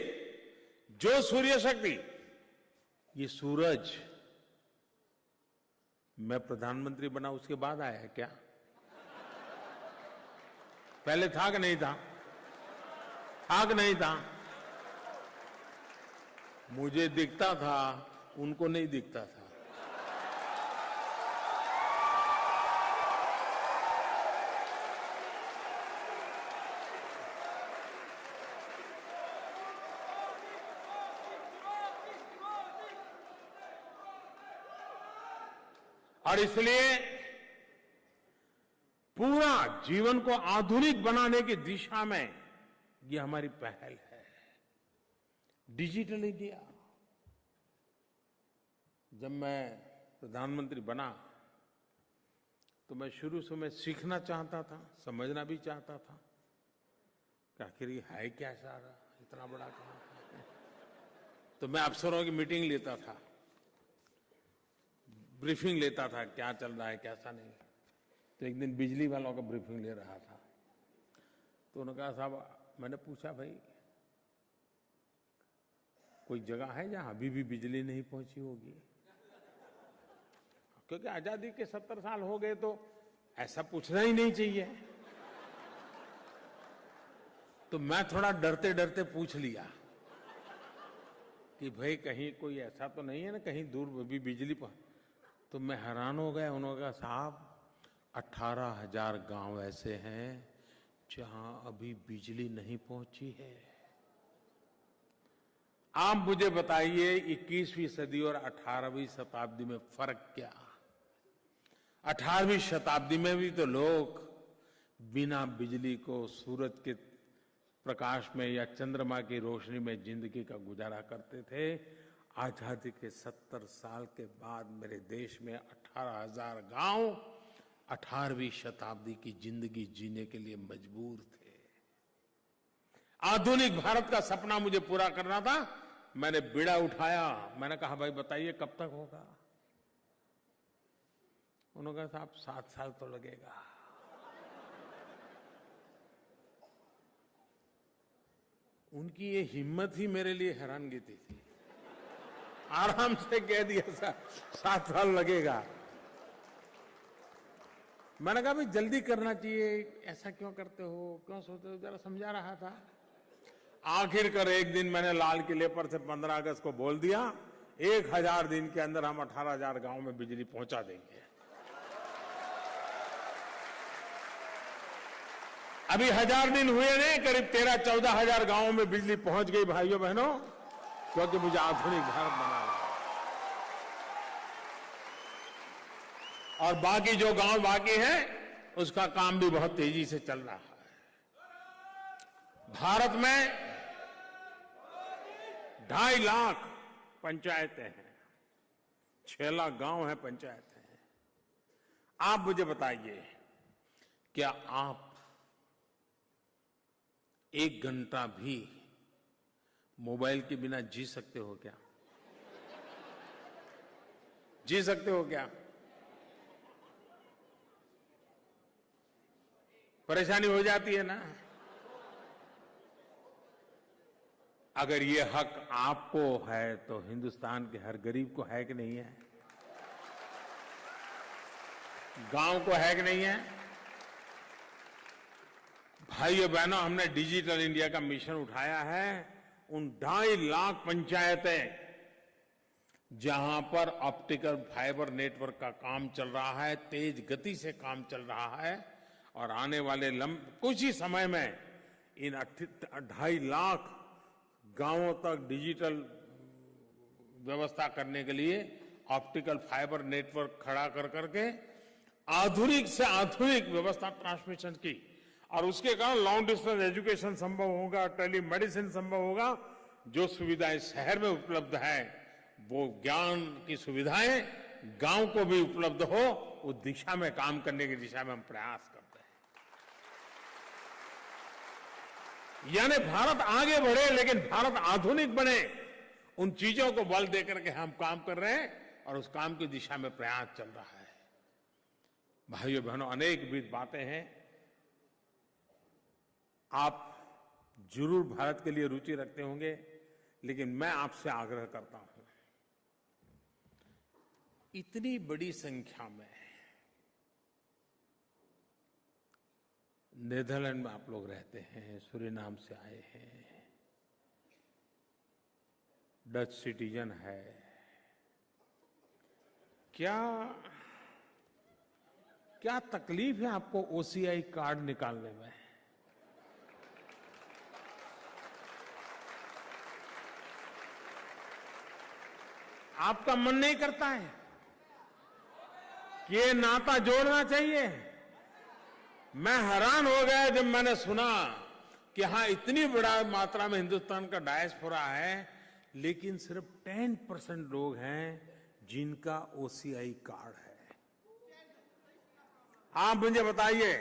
Speaker 2: जो सूर्य शक्ति, ये सूरज, मैं प्रधानमंत्री बना उसके बाद आया है क्या? पहले था कि नहीं था? था कि नहीं था? मुझे दिखता था, उनको नहीं दिखता था। और इसलिए पूरा जीवन को आधुनिक बनाने की दिशा में ये हमारी पहल है। डिजिटल इंडिया, जब मैं प्रधानमंत्री बना तो मैं शुरू से मैं सीखना चाहता था, समझना भी चाहता था कि आखिर ये है क्या सारा, इतना बड़ा काम है। तो मैं अफसरों की मीटिंग लेता था, ब्रीफिंग लेता था, क्या चल रहा है कैसा नहीं। तो एक दिन बिजली वालों का ब्रीफिंग ले रहा था, तो उन्होंने कहा साहब, मैंने पूछा भाई कोई जगह है जहां अभी भी बिजली नहीं पहुंची होगी, क्योंकि आजादी के 70 साल हो गए तो ऐसा पूछना ही नहीं चाहिए। तो मैं थोड़ा डरते डरते पूछ लिया कि भाई कहीं कोई ऐसा तो नहीं है ना कहीं दूर भी बिजली तो मैं हैरान हो गया। उन्होंने कहा साहब 18,000 गांव ऐसे हैं जहां अभी बिजली नहीं पहुंची है। आप मुझे बताइए 21वीं सदी और 18वीं शताब्दी में फर्क क्या? 18वीं शताब्दी में भी तो लोग बिना बिजली को सूरज के प्रकाश में या चंद्रमा की रोशनी में जिंदगी का गुजारा करते थे। आजादी के 70 साल के बाद मेरे देश में 18,000 गांव 18वीं शताब्दी की जिंदगी जीने के लिए मजबूर थे। आधुनिक भारत का सपना मुझे पूरा करना था। मैंने बीड़ा उठाया, मैंने कहा भाई बताइए कब तक होगा? उन्होंने कहा साहब 7 साल तो लगेगा। उनकी ये हिम्मत ही मेरे लिए हैरानगी थी। आराम से कह दिया 7 साल लगेगा। मैंने कहा भाई जल्दी करना चाहिए, ऐसा क्यों करते हो, क्यों सोचते हो, जरा समझा रहा था। आखिरकार एक दिन मैंने लाल किले पर से 15 अगस्त को बोल दिया 1000 दिन के अंदर हम 18,000 गांव में बिजली पहुंचा देंगे। अभी 1000 दिन हुए नहीं, करीब 13-14 हजार गांवों में बिजली पहुंच गई भाइयों बहनों, क्योंकि मुझे आधुनिक भारत बनाना है। और बाकी जो गांव बाकी है उसका काम भी बहुत तेजी से चल रहा है। भारत में 2.5 लाख पंचायतें हैं, 6 लाख गांव हैं, पंचायतें हैं। आप मुझे बताइए क्या आप 1 घंटा भी मोबाइल के बिना जी सकते हो क्या? जी सकते हो क्या? परेशानी हो जाती है ना। अगर ये हक आपको है तो हिंदुस्तान के हर गरीब को है कि नहीं है? गांव को है कि नहीं है? भाइयों बहनों, हमने डिजिटल इंडिया का मिशन उठाया है। उन 2.5 लाख पंचायतें जहां पर ऑप्टिकल फाइबर नेटवर्क का काम चल रहा है, तेज गति से काम चल रहा है, और आने वाले कुछ ही समय में इन 2.5 लाख गांवों तक डिजिटल व्यवस्था करने के लिए ऑप्टिकल फाइबर नेटवर्क खड़ा कर करके आधुनिक से आधुनिक व्यवस्था ट्रांसमिशन की, और उसके कारण लॉन्ग डिस्टेंस एजुकेशन संभव होगा, टेली मेडिसिन संभव होगा। जो सुविधाएं शहर में उपलब्ध है वो ज्ञान की सुविधाएं गांव को भी उपलब्ध हो, उस दिशा में काम करने की दिशा में हम प्रयास करते हैं। यानी भारत आगे बढ़े लेकिन भारत आधुनिक बने, उन चीजों को बल देकर के हम काम कर रहे हैं और उस काम की दिशा में प्रयास चल रहा है। भाइयों बहनों, अनेक विविध बातें हैं। आप जरूर भारत के लिए रुचि रखते होंगे, लेकिन मैं आपसे आग्रह करता हूं, इतनी बड़ी संख्या में नेदरलैंड में आप लोग रहते हैं, सूरीनाम से आए हैं, डच सिटीजन है, क्या तकलीफ है आपको ओसीआई कार्ड निकालने में? आपका मन नहीं करता है कि ये नाता जोड़ना चाहिए? मैं हैरान हो गया जब मैंने सुना कि हाँ इतनी बड़ा मात्रा में हिंदुस्तान का डायस्पोरा है, लेकिन सिर्फ 10% लोग हैं जिनका ओसीआई कार्ड है। आप मुझे बताइए,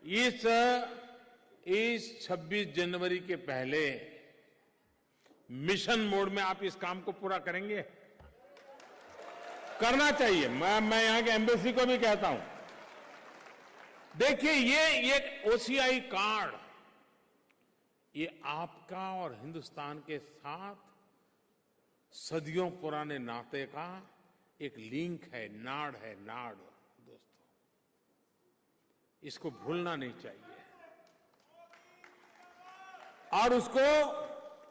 Speaker 2: इस 26 जनवरी के पहले मिशन मोड में आप इस काम को पूरा करेंगे? करना चाहिए। मैं यहां के एम्बेसी को भी कहता हूं, देखिए ये ओसीआई कार्ड, ये आपका और हिंदुस्तान के साथ सदियों पुराने नाते का एक लिंक है, नाड़ है, नाड़। दोस्तों, इसको भूलना नहीं चाहिए और उसको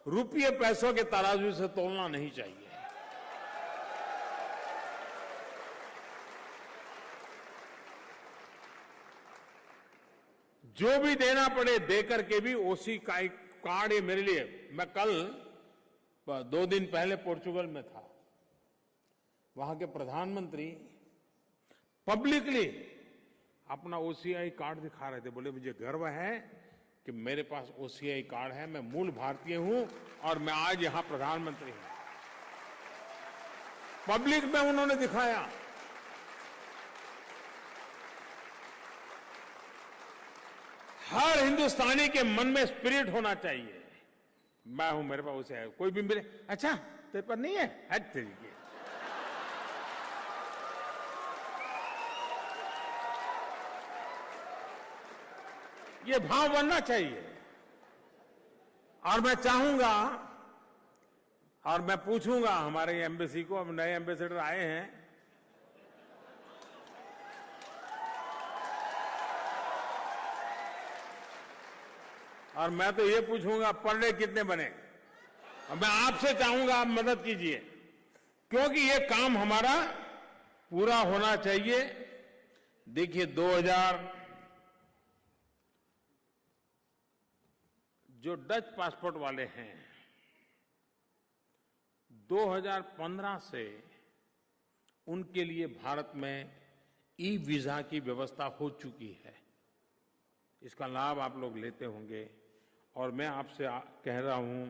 Speaker 2: रुपये पैसों के तराजू से तोलना नहीं चाहिए। जो भी देना पड़े देकर के भी ओसी का एक कार्ड, ये मेरे लिए, मैं कल 2 दिन पहले पोर्चुगल में था, वहां के प्रधानमंत्री पब्लिकली अपना ओसीआई कार्ड दिखा रहे थे। बोले मुझे गर्व है कि मेरे पास ओसीआई कार्ड है, मैं मूल भारतीय हूं और मैं आज यहां प्रधानमंत्री हूं। पब्लिक में उन्होंने दिखाया। हर हिंदुस्तानी के मन में स्पिरिट होना चाहिए, मैं हूं, मेरे पास उसे है। कोई भी मिले, अच्छा तेरे पर नहीं है, हट तरीके। ये भाव बनना चाहिए। और मैं चाहूंगा और मैं पूछूंगा हमारे एम्बेसी को, अब नए एम्बेसडर आए हैं, और मैं तो ये पूछूंगा पर डे कितने बने। और मैं आपसे चाहूंगा आप मदद कीजिए, क्योंकि ये काम हमारा पूरा होना चाहिए। देखिए 2000 जो डच पासपोर्ट वाले हैं, 2015 से उनके लिए भारत में ई वीजा की व्यवस्था हो चुकी है। इसका लाभ आप लोग लेते होंगे। और मैं आपसे कह रहा हूं,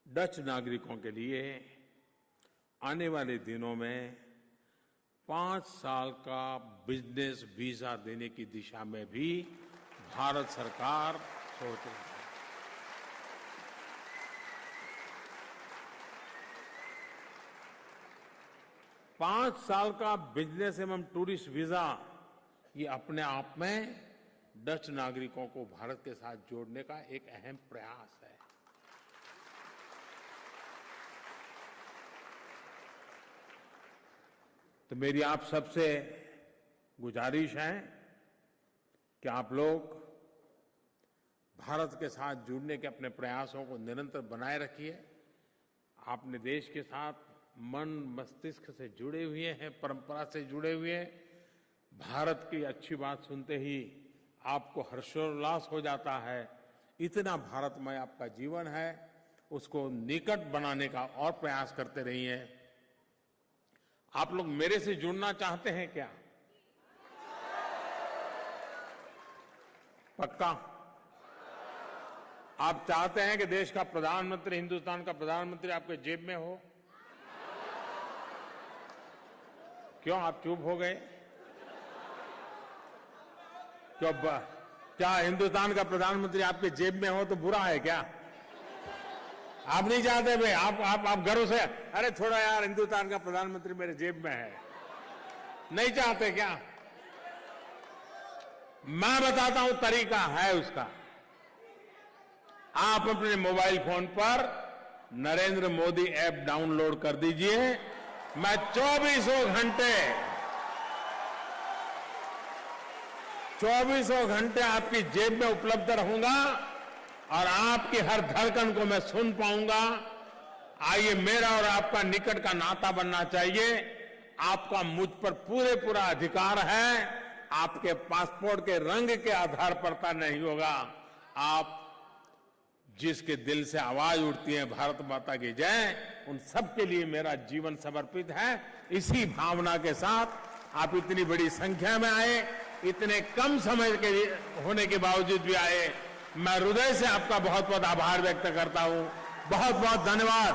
Speaker 2: डच नागरिकों के लिए आने वाले दिनों में 5 साल का बिजनेस वीजा देने की दिशा में भी भारत सरकार सोच रही है। पांच साल का बिजनेस एवं टूरिस्ट वीजा, ये अपने आप में डच नागरिकों को भारत के साथ जोड़ने का एक अहम प्रयास है। तो मेरी आप सबसे गुजारिश है कि आप लोग भारत के साथ जुड़ने के अपने प्रयासों को निरंतर बनाए रखिए। आपने देश के साथ मन मस्तिष्क से जुड़े हुए हैं, परंपरा से जुड़े हुए हैं। भारत की अच्छी बात सुनते ही आपको हर्षोल्लास हो जाता है। इतना भारतमय आपका जीवन है, उसको निकट बनाने का और प्रयास करते रहिए। आप लोग मेरे से जुड़ना चाहते हैं क्या? पक्का? आप चाहते हैं कि देश का प्रधानमंत्री, हिंदुस्तान का प्रधानमंत्री आपके जेब में हो? क्यों आप चुप हो गए? क्यों? क्या हिंदुस्तान का प्रधानमंत्री आपके जेब में हो तो बुरा है क्या? आप नहीं चाहते भाई? आप गर्व से, अरे थोड़ा यार हिंदुस्तान का प्रधानमंत्री मेरे जेब में है, नहीं चाहते क्या? मैं बताता हूं, तरीका है उसका। आप अपने मोबाइल फोन पर नरेंद्र मोदी ऐप डाउनलोड कर दीजिए। मैं 24 घंटे आपकी जेब में उपलब्ध रहूंगा और आपकी हर धड़कन को मैं सुन पाऊंगा। आइए, मेरा और आपका निकट का नाता बनना चाहिए। आपका मुझ पर पूरा अधिकार है। आपके पासपोर्ट के रंग के आधार पर नहीं होगा। आप जिसके दिल से आवाज उठती है भारत माता की जय, उन सबके लिए मेरा जीवन समर्पित है। इसी भावना के साथ आप इतनी बड़ी संख्या में आए, इतने कम समय के होने के बावजूद भी आए। मैं हृदय से आपका बहुत बहुत आभार व्यक्त करता हूं। बहुत बहुत धन्यवाद।